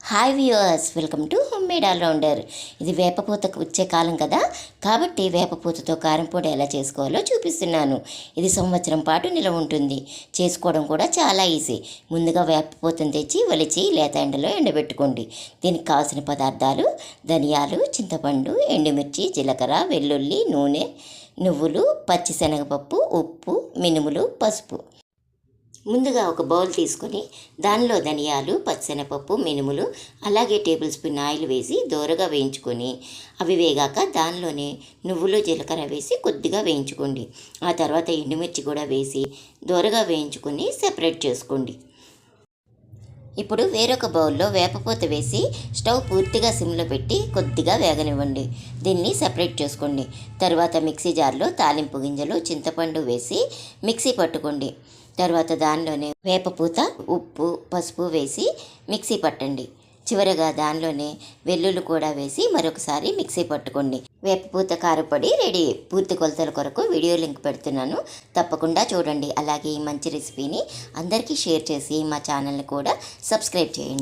Hi viewers, welcome to home made all rounder. ఇది వేపపూతకు వచ్చే కాలం కదా, కాబట్టి వేపపూతతో కారం పొడి ఎలా చేసుకోవాలో చూపిస్తున్నాను. ఇది సంవత్సరం పాటు నిలవ ఉంటుంది. చేసుకోవడం కూడా చాలా ఈజీ. ముందుగా వేపపూతను తెచ్చి ఒలిచి లేత ఎండలో ఎండబెట్టుకోండి. దీనికి కావాల్సిన పదార్థాలు: ధనియాలు, చింతపండు, ఎండుమిర్చి, జీలకర్ర, వెల్లుల్లి, నూనె, నువ్వులు, పచ్చిశనగపప్పు, ఉప్పు, మినుములు, పసుపు. ముందుగా ఒక బౌల్ తీసుకొని దానిలో ధనియాలు, పచ్చిశనగపప్పు, మినుములు, అలాగే టేబుల్ స్పూన్ ఆయిల్ వేసి దోరగా వేయించుకొని అవి వేగాక దానిలోనే నువ్వులు, జీలకర్ర వేసి కొద్దిగా వేయించుకోండి. ఆ తర్వాత ఎండుమిర్చి కూడా వేసి దోరగా వేయించుకొని సెపరేట్ చేసుకోండి. ఇప్పుడు వేరొక బౌల్లో వేపపూత వేసి స్టవ్ పూర్తిగా సిమ్లో పెట్టి కొద్దిగా వేగనివ్వండి. దీన్ని సెపరేట్ చేసుకోండి. తర్వాత మిక్సీ జార్లో తాలింపు గింజలు, చింతపండు వేసి మిక్సీ పట్టుకోండి. తర్వాత దానిలోనే వేపపూత, ఉప్పు, పసుపు వేసి మిక్సీ పట్టండి. చివరగా దానిలోనే వెల్లుల్లి కూడా వేసి మరొకసారి మిక్సీ పట్టుకోండి. వేపపూత కారపొడి రెడీ. పూర్తి కొలతల కొరకు వీడియో లింక్ పెడుతున్నాను, తప్పకుండా చూడండి. అలాగే ఈ మంచి రెసిపీని అందరికీ షేర్ చేసి మా ఛానల్ని కూడా సబ్స్క్రైబ్ చేయండి.